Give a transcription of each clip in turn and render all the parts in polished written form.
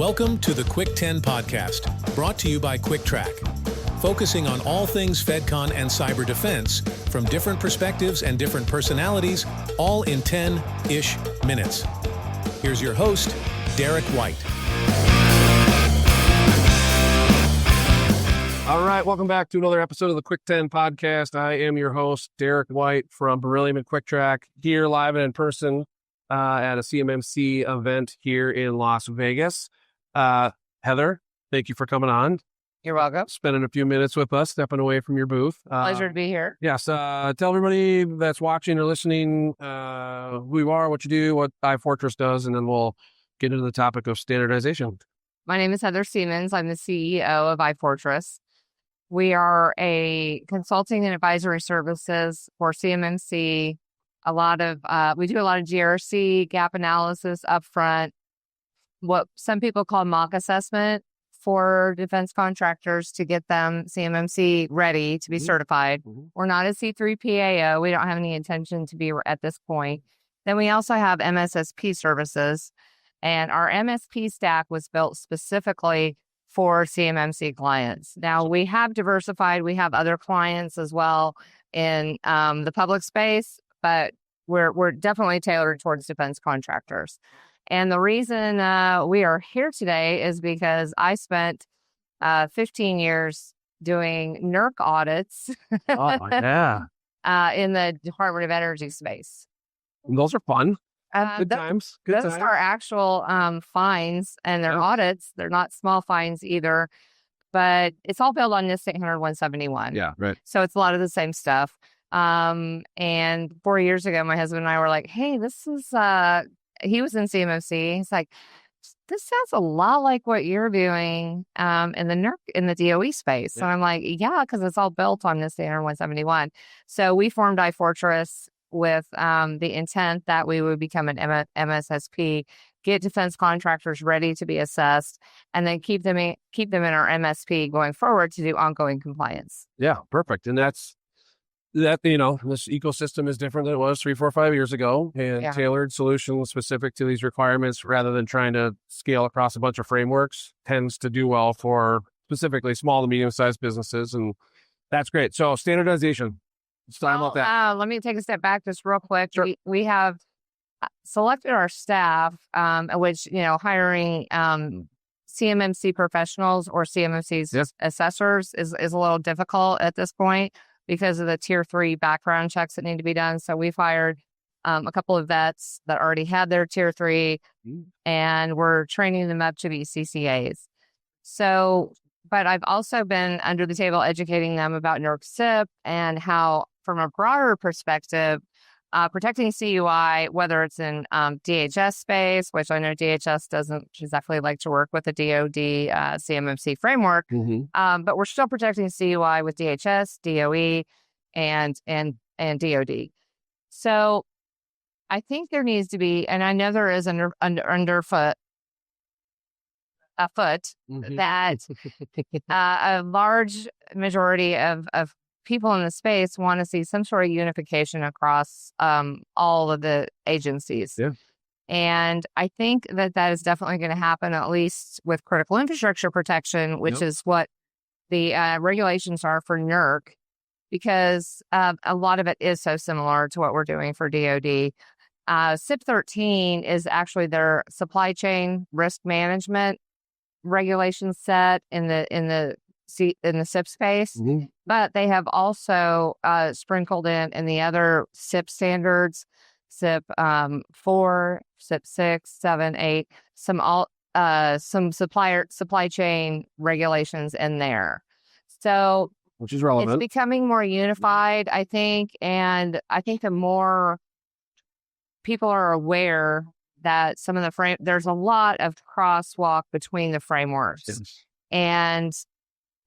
Welcome to the Quick 10 podcast, brought to you by Trac, focusing on all things FedCon and cyber defense from different perspectives and different personalities, all in 10-ish minutes. Here's your host, Derek White. All right, welcome back to another episode of the Quick 10 podcast. I am your host, Derek White from Beryllium and Trac, here live and in person at a CMMC event here in Las Vegas. Heather, thank you for coming on. You're welcome. Spending a few minutes with us, stepping away from your booth. Pleasure to be here. Yes, tell everybody that's watching or listening who you are, what you do, what iFortress does, and then we'll get into the topic of standardization. My name is Heather Siemens. I'm the CEO of iFortress. We are a consulting and advisory services for CMMC. We do a lot of GRC, gap analysis upfront, what some people call mock assessment for defense contractors to get them CMMC ready to be certified. We're not a C3 PAO. We don't have any intention to be at this point. Then we also have MSSP services, and our MSP stack was built specifically for CMMC clients. Now we have diversified. We have other clients as well in the public space, but we're definitely tailored towards defense contractors. And the reason we are here today is because I spent 15 years doing NERC audits in the Department of Energy space. And those are fun. Good times. Those are actual fines, and they're audits. They're not small fines either, but it's all built on NIST 800-171. Yeah, right. So it's a lot of the same stuff. And 4 years ago, my husband and I were like, hey, this is, he was in CMMC. He's like, this sounds a lot like what you're doing in the NERC, in the DOE space. Yeah. And I'm like, yeah, because it's all built on NIST 800-171. So we formed iFortress with the intent that we would become an MSSP, get defense contractors ready to be assessed, and then keep them in our MSP going forward to do ongoing compliance. Yeah, perfect. And this ecosystem is different than it was 3, 4, 5 years ago, and tailored solutions specific to these requirements rather than trying to scale across a bunch of frameworks tends to do well for specifically small to medium-sized businesses. And that's great. So standardization. Let's talk about that. Let me take a step back just real quick. Sure. We have selected our staff, which, hiring CMMC professionals or CMMC's assessors is a little difficult at this point because of the tier 3 background checks that need to be done. So we've hired a couple of vets that already had their tier 3 and we're training them up to be CCAs. So, but I've also been under the table educating them about NERC SIP and how, from a broader perspective, protecting CUI, whether it's in DHS space, which I know DHS doesn't exactly like to work with the DoD CMMC framework, but we're still protecting CUI with DHS, DOE, and DoD. So I think there needs to be, and I know there is underfoot that a large majority of people in the space want to see some sort of unification across all of the agencies. Yeah. And I think that is definitely going to happen, at least with critical infrastructure protection, which is what the regulations are for NERC, because a lot of it is so similar to what we're doing for DoD. SIP 13 is actually their supply chain risk management regulation set in the SIP space, but they have also sprinkled in the other SIP standards, SIP 4, SIP 6, 7, 8, some supply chain regulations in there. So, which is relevant. It's becoming more unified, I think, and I think the more people are aware that some of there's a lot of crosswalk between the frameworks, and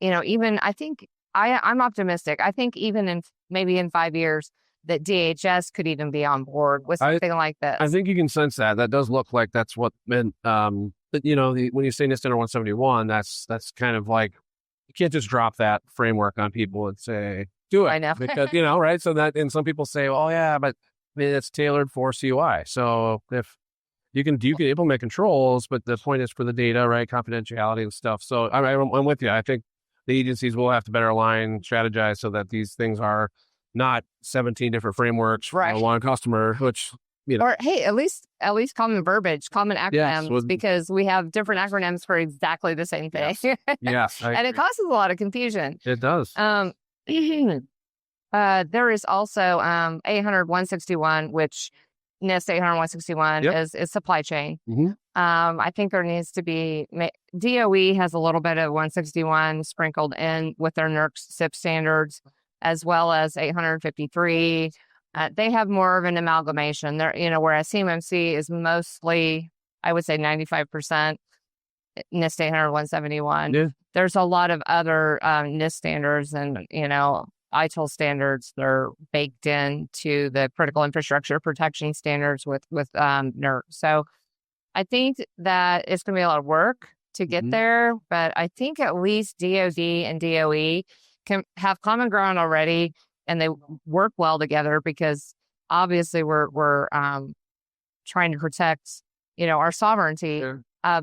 even I think I'm optimistic. I think even maybe in 5 years that DHS could even be on board with something like this. I think you can sense that. That does look like that's what meant. When you say NIST 171, that's kind of like you can't just drop that framework on people and say do it. I know because right. So that, and some people say, oh yeah, but I mean it's tailored for CUI. So if You can implement controls, but the point is for the data, right? Confidentiality and stuff. So I'm with you. I think the agencies will have to better align, strategize so that these things are not 17 different frameworks for one customer, which, or hey, at least common verbiage, common acronyms, because we have different acronyms for exactly the same thing. Yes. And it causes a lot of confusion. It does. There is also 800-161, which NIST 800-161 is supply chain. I think there needs to be, DOE has a little bit of 161 sprinkled in with their NERC SIP standards, as well as 853. They have more of an amalgamation there, whereas CMMC is mostly, I would say 95% NIST 800-171. Yeah. There's a lot of other NIST standards and, ITIL standards. They're baked into the critical infrastructure protection standards with NERC. So I think that it's going to be a lot of work to get there, but I think at least DOD and DOE can have common ground already, and they work well together because obviously we're trying to protect, our sovereignty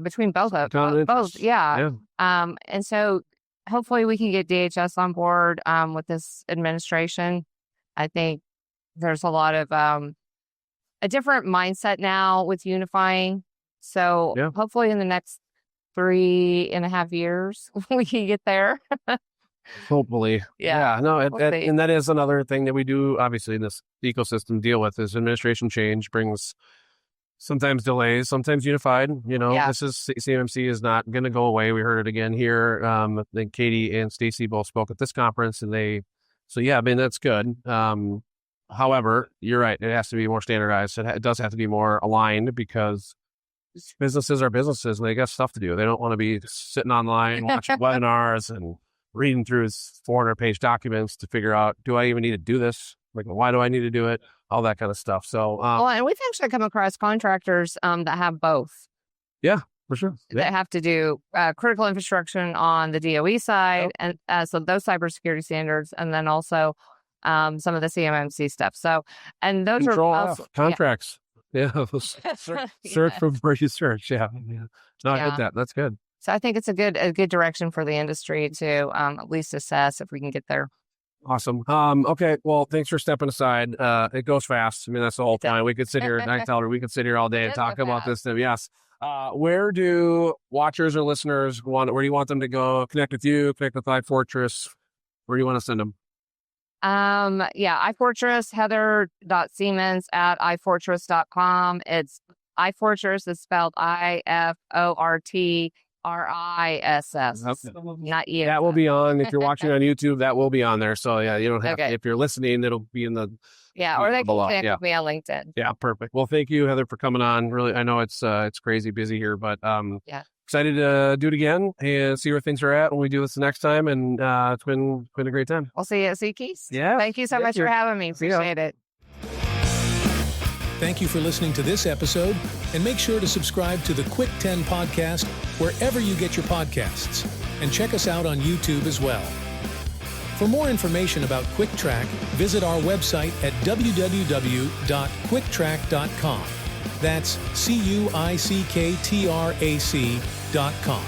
between both. Yeah. And so hopefully we can get DHS on board with this administration. I think there's a lot of a different mindset now with unifying. So hopefully in the next 3.5 years, we can get there. Hopefully. No, and that is another thing that we do, obviously, in this ecosystem deal with is administration change brings sometimes delays, sometimes unified. This is CMMC is not going to go away. We heard it again here. I think Katie and Stacy both spoke at this conference, and that's good. However, you're right. It has to be more standardized. It does have to be more aligned because businesses are businesses and they got stuff to do. They don't want to be sitting online watching webinars and reading through 400-page documents to figure out, do I even need to do this? Like, why do I need to do it? All that kind of stuff. So, and we've actually come across contractors that have both. Yeah, for sure. That have to do critical infrastructure on the DOE side, and so those cybersecurity standards, and then also some of the CMMC stuff. So, and those Control are also, contracts. Search from where you search. Yeah. No, I get that. That's good. So I think it's a good direction for the industry to at least assess if we can get there. Awesome. Okay. Well, thanks for stepping aside. It goes fast. I mean, that's the whole time. We could sit here, I tell her, we could sit here all day and talk about this. Yes. Where do watchers or listeners where do you want them to go? Connect with you, connect with iFortress. Where do you want to send them? iFortress, Heather.Siemens at iFortress.com. It's iFortress is spelled IFORTRISS. Not you. That will be on. If you're watching on YouTube, that will be on there. So you don't have to, if you're listening, it'll be in the or they can connect with me on LinkedIn. Yeah, perfect. Well, thank you, Heather, for coming on. Really, I know it's crazy busy here, but excited to do it again and see where things are at when we do this next time. And it's been a great time. I'll see you at Keys. Yeah. Thank you so much for having me. Appreciate it. Thank you for listening to this episode, and make sure to subscribe to the Quick 10 podcast wherever you get your podcasts, and check us out on YouTube as well. For more information about QuickTrac, visit our website at www.quicktrac.com. That's CuickTrac.com.